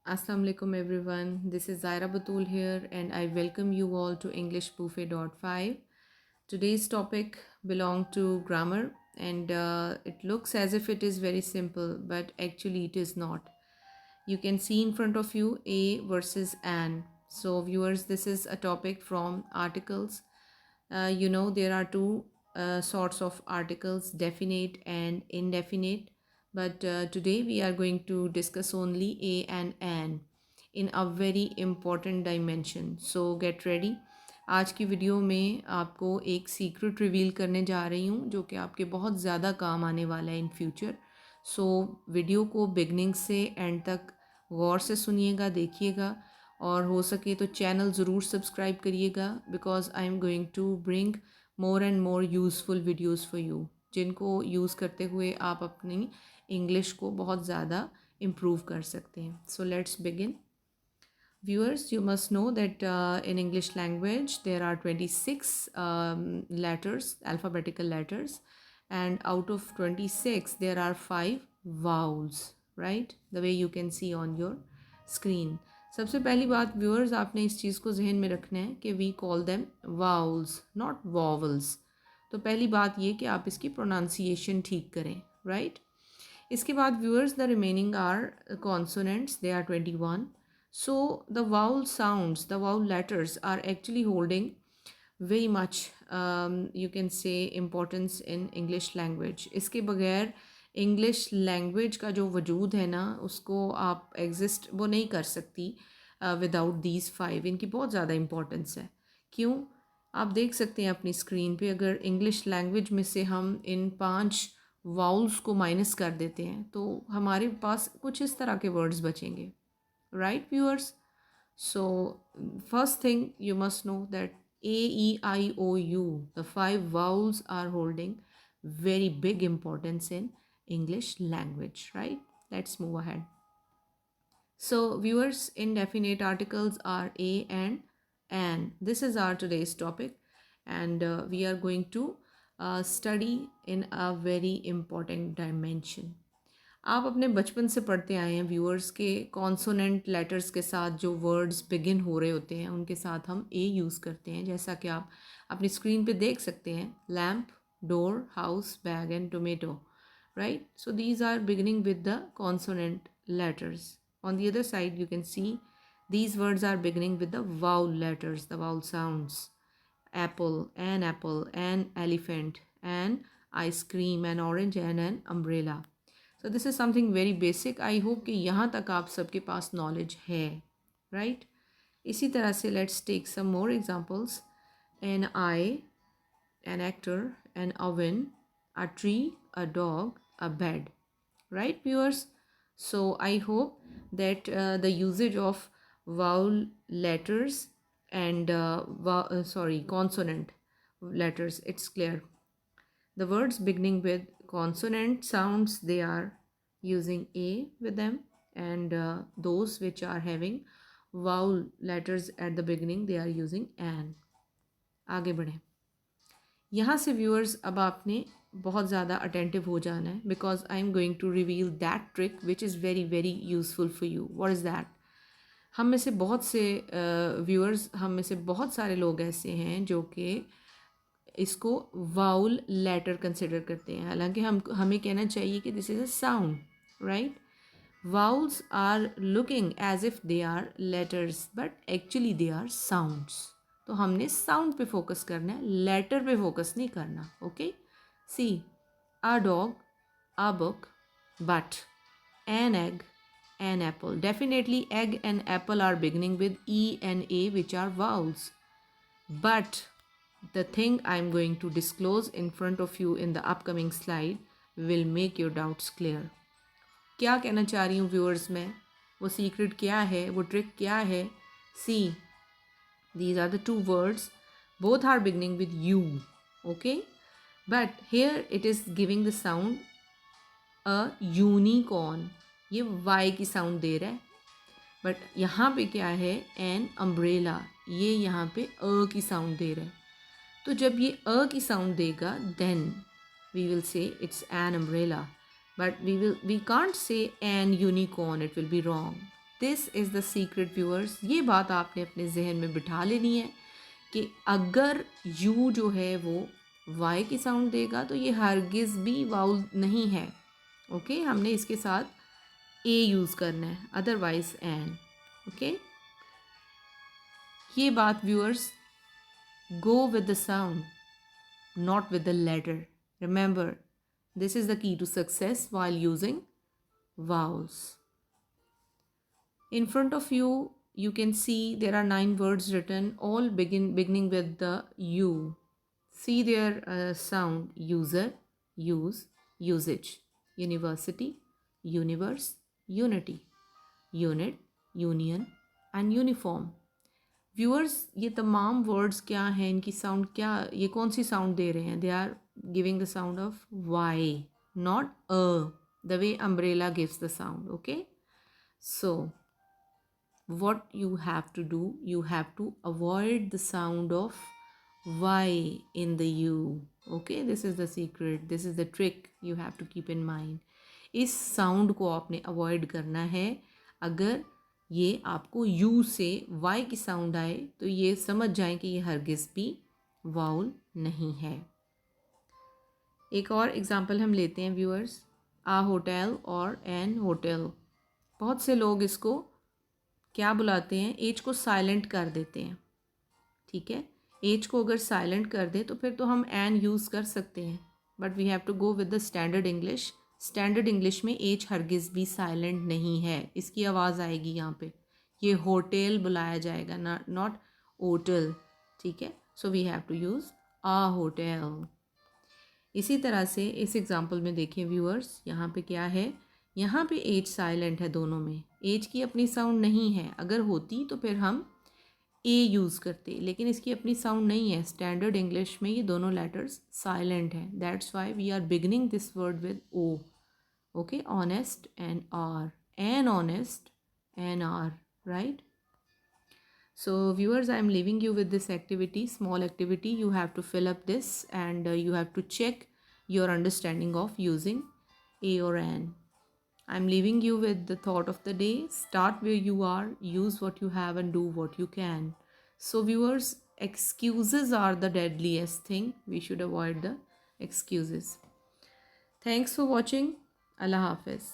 Assalamu alaikum everyone. This is Zaira Batul here and I welcome you all to English Buffet.5. Today's topic belong to grammar and it looks as if it is very simple but actually it is not. You can see in front of you a versus an. So viewers, this is a topic from articles. There are two sorts of articles, definite and indefinite, but today we are going to discuss only a and an in a very important dimension. So get ready. आज की video में आपको एक secret reveal करने जा रही हूँ जो कि आपके बहुत ज़्यादा काम आने वाला है इन फ्यूचर. सो वीडियो को बिगनिंग से एंड तक गौर से सुनिएगा, देखिएगा और हो सके तो चैनल ज़रूर सब्सक्राइब करिएगा because I am going to bring more and more useful videos for you जिनको यूज़ करते हुए आप अपनी इंग्लिश को बहुत ज़्यादा इम्प्रूव कर सकते हैं. So let's begin. Viewers, you must know that in English language there are 26 letters, alphabetical letters, and out of 26 there are 5 vowels, right? The way you can see on your screen. सबसे पहली बात viewers आपने इस चीज़ को जहन में रखना है कि we call them vowels, not vowels. तो पहली बात ये कि आप इसकी pronunciation ठीक करें, right? इसके बाद viewers the remaining are consonants, they are 21. So the vowel sounds, the vowel letters are actually holding very much you can say importance in English language. इसके बगैर English language का जो वजूद है ना उसको आप exist वो नहीं कर सकती without these five. इनकी बहुत ज़्यादा importance है. क्यों? आप देख सकते हैं अपनी स्क्रीन पे अगर इंग्लिश लैंग्वेज में से हम इन 5 वाउल्स को माइनस कर देते हैं तो हमारे पास कुछ इस तरह के वर्ड्स बचेंगे. Right, viewers? So first thing you must know that A, E, I, O, U, the 5 vowels are holding very big importance in English language, right? Let's move ahead. So viewers, indefinite articles are a and an. This is our today's topic and we are going to study in a very important dimension. आप अपने बचपन से पढ़ते आए हैं viewers के consonant letters के साथ जो वर्ड्स बिगिन हो रहे होते हैं उनके साथ हम ए यूज़ करते हैं, जैसा कि आप अपनी स्क्रीन पे देख सकते हैं. Lamp, door, house, bag and tomato, right? So these are beginning with the consonant letters. On the other side you can see these words are beginning with the vowel letters, the vowel sounds. Apple, an elephant, an ice cream, an orange and an umbrella. So this is something very basic. I hope कि यहाँ तक आप सबके पास knowledge है, right? इसी तरह से let's take some more examples. An eye, an actor, an oven, a tree, a dog, a bed, right viewers? So I hope that the usage of vowel letters and consonant letters, it's clear. The words beginning with consonant sounds, they are using a with them, and those which are having vowel letters at the beginning, they are using an. आगे बढ़ें. यहाँ से viewers अब आपने बहुत ज़्यादा attentive हो जाना है because I am going to reveal that trick which is very very useful for you. What is that? हम में से बहुत से व्यूअर्स, हम में से बहुत सारे लोग ऐसे हैं जो कि इसको वाउल लेटर कंसिडर करते हैं, हालांकि हमें कहना चाहिए कि this is a sound, right? Vowels are looking as if they are letters but actually they are sounds. तो हमने साउंड पे फोकस करना है, लेटर पे फोकस नहीं करना. Okay, see a dog, a book, but, an egg, an apple. Definitely egg and apple are beginning with E and A which are vowels. But the thing I am going to disclose in front of you in the upcoming slide will make your doubts clear. क्या कहना चाह रही हूँ viewers में, वो secret क्या है, वो ट्रिक क्या है? सी, these are the two words, both are beginning with U, okay? But here it is giving the sound a unicorn. ये वाई की साउंड दे रहा है. बट यहाँ पे क्या है, एन अम्ब्रेला, ये यहाँ पे अ की साउंड दे रहा है. तो जब ये अ की साउंड देगा then we will say it's an umbrella, but we can't say an unicorn, it will be wrong. This is the secret viewers. ये बात आपने अपने जहन में बिठा लेनी है कि अगर यू जो है वो वाई की साउंड देगा तो ये हरगिज़ भी वाउल नहीं है। ओके, हमने इसके साथ ए यूज़ करना है, अदरवाइज एन। ओके, ये बात viewers, go with the sound, not with the letter. Remember, this is the key to success while using vowels. In front of you, you can see there are 9 words written, all beginning with the U. See their sound: user, use, usage, university, universe, unity, unit, union, and uniform. Viewers, ये तमाम words क्या हैं, इनकी sound क्या, ये कौन सी sound दे रहे हैं? They are giving the sound of Y, not the way umbrella gives the sound. Okay, so what you have to do, you have to avoid the sound of y in the u. Okay, this is the secret, this is the trick you have to keep in mind. इस sound को आपने avoid करना है. अगर ये आपको you से Y की साउंड आए तो ये समझ जाएं कि ये हरगिज़ भी वाउल नहीं है. एक और एग्जांपल हम लेते हैं व्यूअर्स, आ होटल और एन होटल. बहुत से लोग इसको क्या बुलाते हैं, एच को साइलेंट कर देते हैं. ठीक है, एच को अगर साइलेंट कर दें तो फिर तो हम एन यूज़ कर सकते हैं, but we have to go with the standard English. Standard English में एच हरगिज़ भी साइलेंट नहीं है, इसकी आवाज़ आएगी यहाँ पे. ये होटल बुलाया जाएगा, नॉट होटल. ठीक है, so we have to use a hotel. इसी तरह से इस एग्जांपल में देखें व्यूअर्स, यहाँ पे क्या है, यहाँ पे एच साइलेंट है दोनों में. एच की अपनी साउंड नहीं है, अगर होती तो फिर हम ए यूज़ करते, लेकिन इसकी अपनी साउंड नहीं है. स्टैंडर्ड इंग्लिश में ये दोनों लेटर्स साइलेंट हैं. That's why we are beginning this word with O. Okay, honest and hour, an honest an hour, right. So viewers, I am leaving you with this activity, small activity. You have to fill up this and you have to check your understanding of using a or an. I am leaving you with the thought of the day: start where you are, use what you have and do what you can. So viewers, excuses are the deadliest thing. We should avoid the excuses. Thanks for watching. Allah Hafiz.